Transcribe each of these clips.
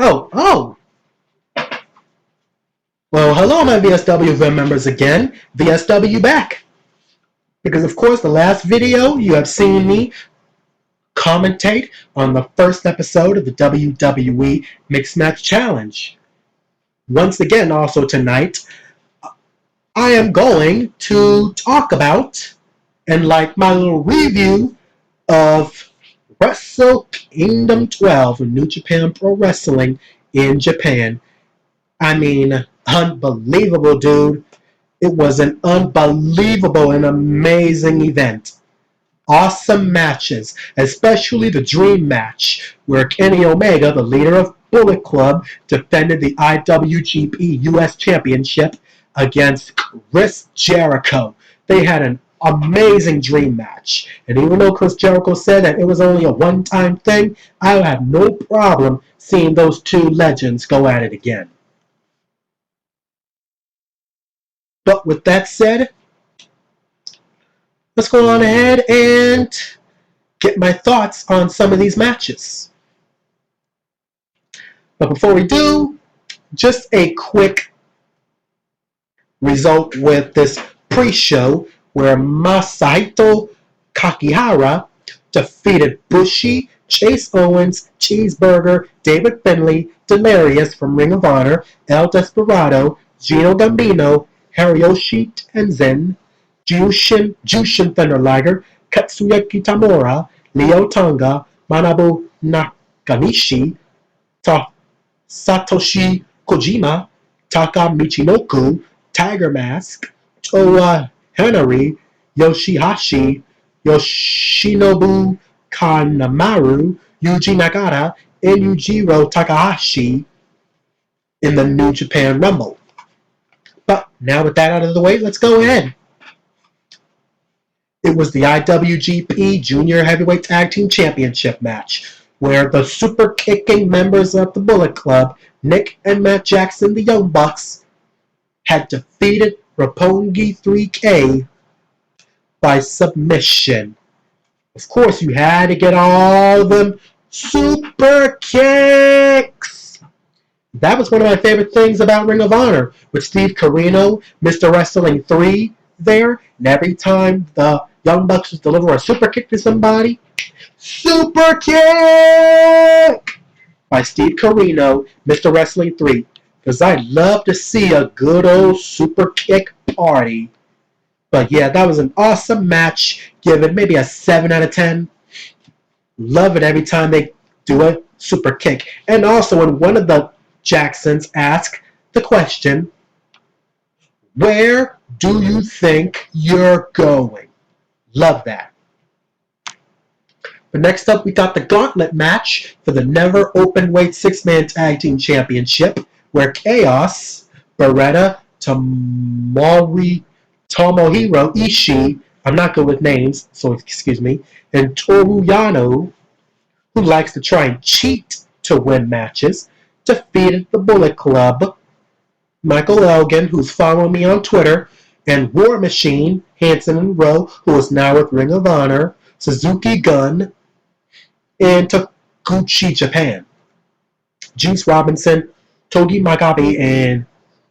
Oh. Well, hello, my VSW members again. VSW back. Because, of course, the last video you have seen me commentate on the first episode of the WWE Mixed Match Challenge. Once again, also tonight, I am going to talk about and like my little review of Wrestle Kingdom 12 of New Japan Pro Wrestling in Japan. I mean, unbelievable, dude. It was an unbelievable and amazing event. Awesome matches, especially the Dream Match, where Kenny Omega, the leader of Bullet Club, defended the IWGP US Championship against Chris Jericho. They had an amazing Dream Match. And even though Chris Jericho said that it was only a one-time thing, I would have no problem seeing those two legends go at it again. But with that said, let's go on ahead and get my thoughts on some of these matches. But before we do, just a quick result with this pre-show where Masahito Kakihara defeated Bushi, Chase Owens, Cheeseburger, David Finlay, Delirious from Ring of Honor, El Desperado, Gino Gambino, Hiroshi Tenzin, Jushin Thunder Liger, Katsuyaki Tamura, Leo Tonga, Manabu Nakanishi, Satoshi Kojima, Taka Michinoku, Tiger Mask, Toa Henry, Yoshihashi, Yoshinobu Kanemaru, Yuji Nagata, and Yujiro Takahashi in the New Japan Rumble. But now with that out of the way, let's go ahead. It was the IWGP Junior Heavyweight Tag Team Championship match, where the super kicking members of the Bullet Club, Nick and Matt Jackson, the Young Bucks, had defeated Roppongi 3K by submission. Of course, you had to get all of them super kicks. That was one of my favorite things about Ring of Honor, with Steve Corino, Mr. Wrestling 3 there, and every time the Young Bucks would deliver a super kick to somebody, super kick by Steve Corino, Mr. Wrestling 3, because I love to see a good old super kick party. But yeah, that was an awesome match. Give it maybe a 7 out of 10. Love it every time they do a super kick. And also when one of the Jacksons asked the question, where do you think you're going? Love that. But next up, we got the Gauntlet Match for the Never Openweight 6-Man Tag Team Championship, where Chaos, Beretta, Tomohiro Ishii, I'm not good with names, so excuse me, and Toru Yano, who likes to try and cheat to win matches, defeated the Bullet Club, Michael Elgin, who's following me on Twitter, and War Machine, Hanson and Rowe, who is now with Ring of Honor, Suzuki Gun, and Taguchi Japan. Juice Robinson, Togi Magabe, and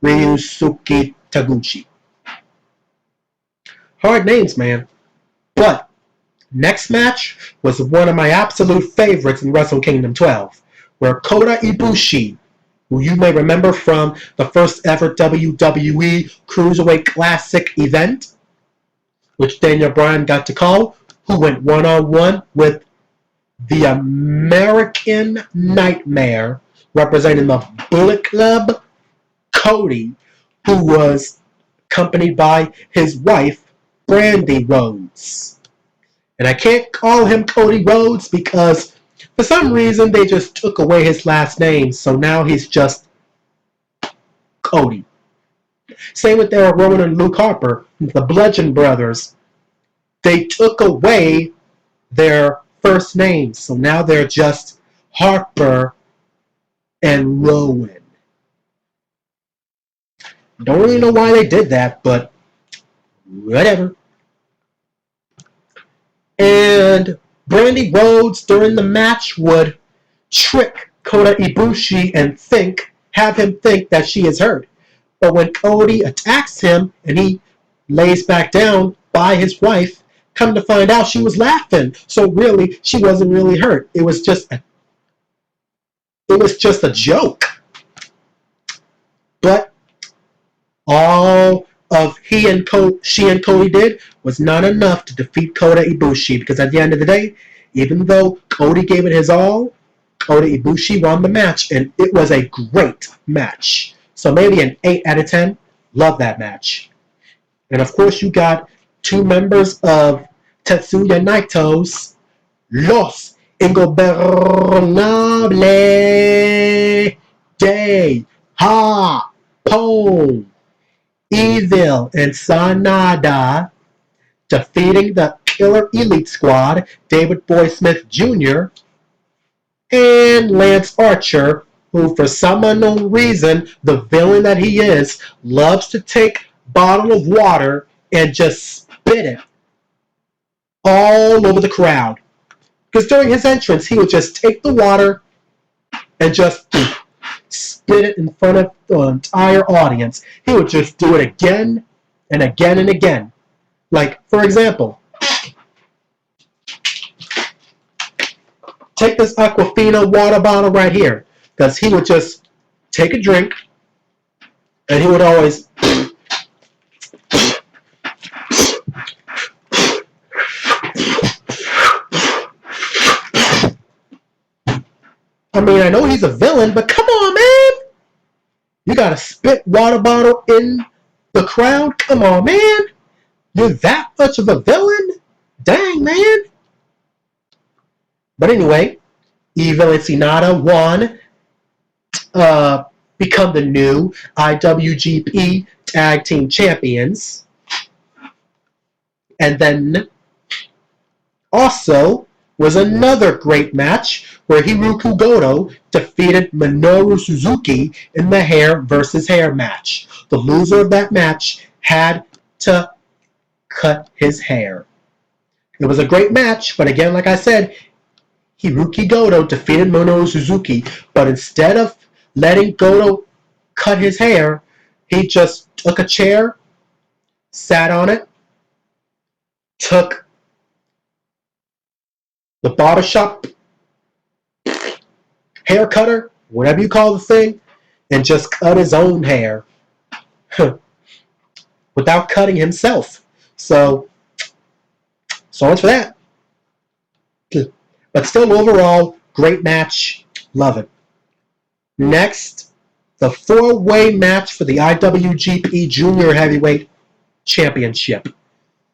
Ryusuke Taguchi. Hard names, man. But next match was one of my absolute favorites in Wrestle Kingdom 12, where Koda Ibushi, who you may remember from the first ever WWE Cruiserweight Classic event, which Daniel Bryan got to call, who went one-on-one with the American Nightmare, representing the Bullet Club, Cody, who was accompanied by his wife, Brandy Rhodes. And I can't call him Cody Rhodes because for some reason they just took away his last name, so now he's just Cody. Same with Eric Rowan and Luke Harper, the Bludgeon Brothers. They took away their first names, so now they're just Harper and Rowan. Don't really know why they did that, but whatever. And Brandy Rhodes during the match would trick Koda Ibushi and have him think that she is hurt. But when Cody attacks him and he lays back down by his wife, come to find out she was laughing. So really, she wasn't really hurt. It was just a joke. But all of she and Cody did was not enough to defeat Koda Ibushi, because at the end of the day, even though Cody gave it his all, Koda Ibushi won the match, and it was a great match. So maybe an 8 out of 10. Love that match. And of course, you got 2 members of Tetsuya Naito's Los Ingobernables de Japón, Evil and Sanada, defeating the Killer Elite Squad, David Boy Smith Jr., and Lance Archer, who for some unknown reason, the villain that he is, loves to take a bottle of water and just spit it all over the crowd. Because during his entrance, he would just take the water and just spit it in front of the entire audience. He would just do it again and again and again. Like, for example, take this Aquafina water bottle right here. Because he would just take a drink and he would always I mean, I know he's a villain, but come on, man! You gotta spit water bottle in the crowd? Come on, man! You're that much of a villain? Dang, man! But anyway, Evil and Sanada won, become the new IWGP Tag Team Champions. And then also was another great match where Hiroshi Goto defeated Minoru Suzuki in the hair versus hair match. The loser of that match had to cut his hair. It was a great match, but again, like I said, Hiroshi Goto defeated Minoru Suzuki, but instead of letting Goto cut his hair, he just took a chair, sat on it, took the barbershop hair cutter, whatever you call the thing, and just cut his own hair without cutting himself. So much for that. But still, overall, great match. Love it. Next, the 4-way match for the IWGP Junior Heavyweight Championship,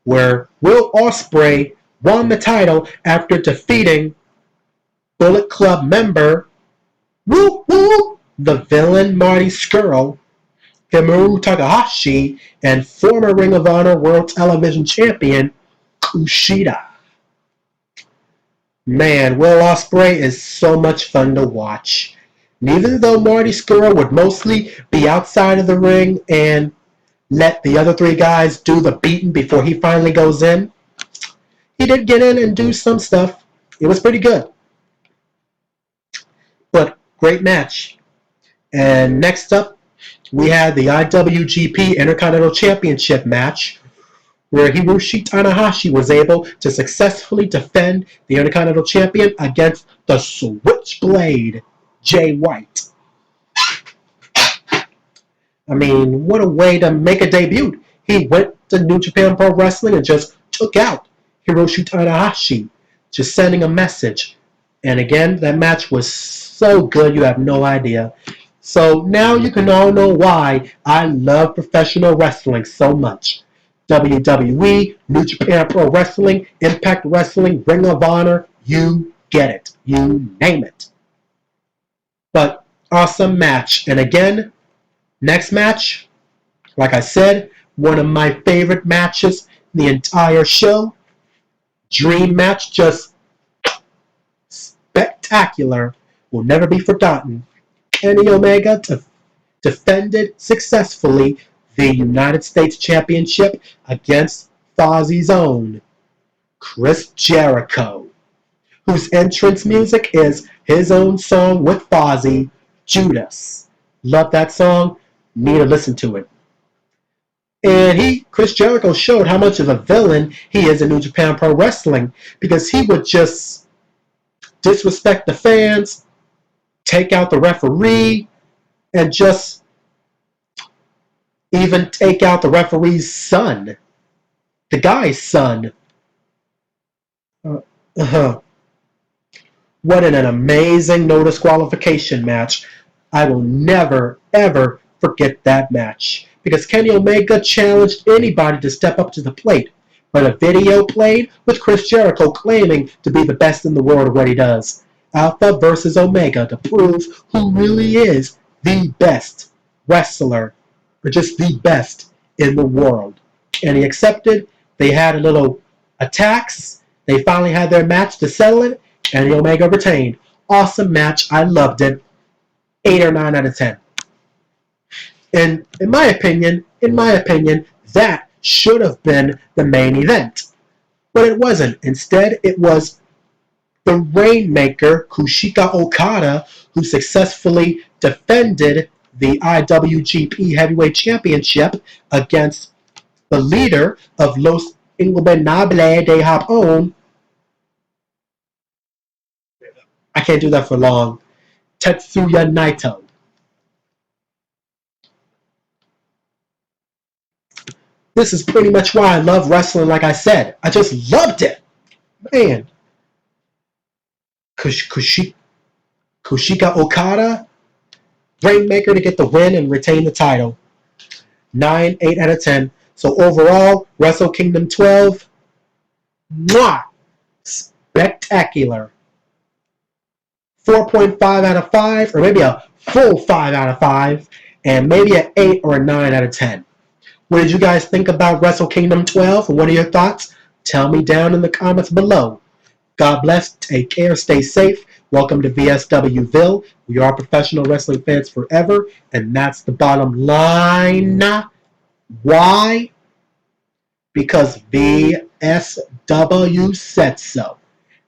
where Will Ospreay won the title after defeating Bullet Club member the villain Marty Scurll, Hiromu Takahashi, and former Ring of Honor World Television Champion Kushida. Man, Will Ospreay is so much fun to watch. And even though Marty Scurll would mostly be outside of the ring and let the other 3 guys do the beating before he finally goes in, he did get in and do some stuff. It was pretty good. But great match. And next up, we had the IWGP Intercontinental Championship match, where Hiroshi Tanahashi was able to successfully defend the Intercontinental Champion against the Switchblade, Jay White. I mean, what a way to make a debut. He went to New Japan Pro Wrestling and just took out Hiroshi Tanahashi, just sending a message. And again, that match was so good, you have no idea. So now you can all know why I love professional wrestling so much. WWE, New Japan Pro Wrestling, Impact Wrestling, Ring of Honor, you get it. You name it. But awesome match. And again, next match, like I said, one of my favorite matches in the entire show. Dream match, just spectacular, will never be forgotten. Kenny Omega defended successfully the United States Championship against Fozzie's own Chris Jericho. whose entrance music is his own song with Fozzy, Judas. Love that song. Need to listen to it. And Chris Jericho, showed how much of a villain he is in New Japan Pro Wrestling because he would just disrespect the fans, take out the referee, and just even take out the referee's son, the guy's son. Uh-huh. What an amazing no disqualification match. I will never, ever forget that match. Because Kenny Omega challenged anybody to step up to the plate. But a video played with Chris Jericho claiming to be the best in the world at what he does. Alpha versus Omega to prove who really is the best wrestler, or just the best in the world. And he accepted. They had a little attacks. They finally had their match to settle it. And the Omega retained. Awesome match. I loved it. 8 or 9 out of 10. And in my opinion, that should have been the main event. But it wasn't. Instead, it was the Rainmaker, Kushika Okada, who successfully defended the IWGP Heavyweight Championship against the leader of Los Ingobernables de Japón. I can't do that for long. Tetsuya Naito. This is pretty much why I love wrestling, like I said. I just loved it. Man. Kushika Okada, Rainmaker to get the win and retain the title. 9, 8 out of 10. So overall, Wrestle Kingdom 12, mwah, spectacular. 4.5 out of 5, or maybe a full 5 out of 5, and maybe an 8 or a 9 out of 10. What did you guys think about Wrestle Kingdom 12, and what are your thoughts? Tell me down in the comments below. God bless, take care, stay safe. Welcome to VSWville. We are professional wrestling fans forever, and that's the bottom line. Why? Because VSW said so.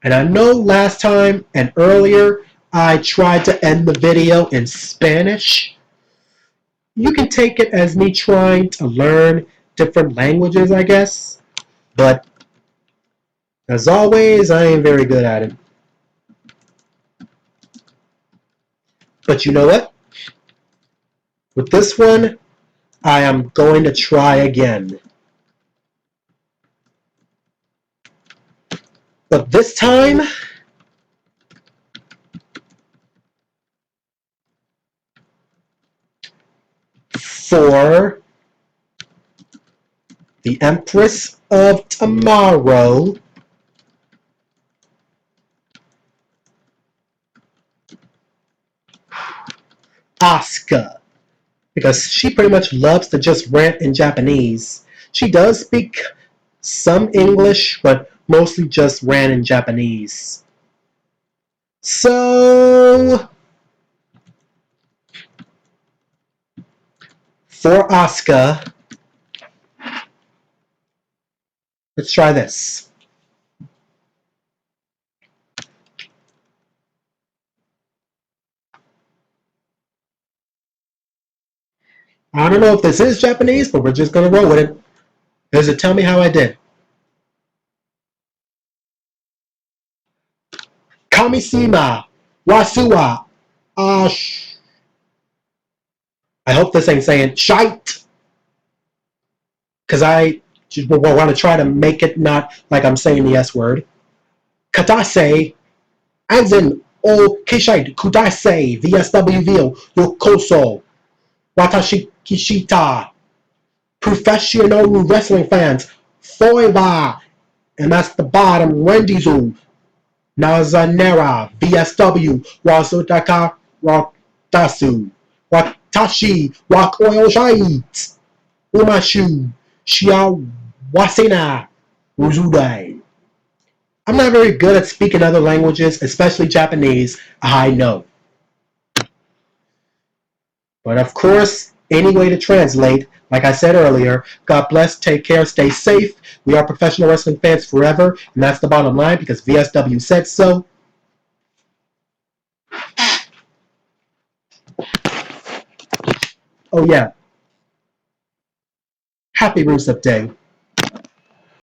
And I know last time and earlier I tried to end the video in Spanish. You can take it as me trying to learn different languages, I guess. But as always, I ain't very good at it. But you know what? With this one, I am going to try again. But this time, for the Empress of Tomorrow, Asuka. Because she pretty much loves to just rant in Japanese. She does speak some English, but mostly just rant in Japanese. So, for Asuka, let's try this. I don't know if this is Japanese, but we're just going to roll with it. Does it tell me how I did? Kamishima Wasuwa Ash. I hope this ain't saying shite. Because I want to try to make it not like I'm saying the S word. Katase, as in O Kishite Kudase, VSWV, Yokoso, Watashi Kishita, professional wrestling fans, Foiva, and that's the bottom, Rendizu, Nazanera, VSW, Wasutaka, Watasu, Watashi, Wakoyo Shite, Umashu, Shia Wasina, Uzudai. I'm not very good at speaking other languages, especially Japanese, I know. But of course, any way to translate. Like I said earlier, God bless, take care, stay safe. We are professional wrestling fans forever, and that's the bottom line because VSW said so. Oh yeah. Happy Rusev Day.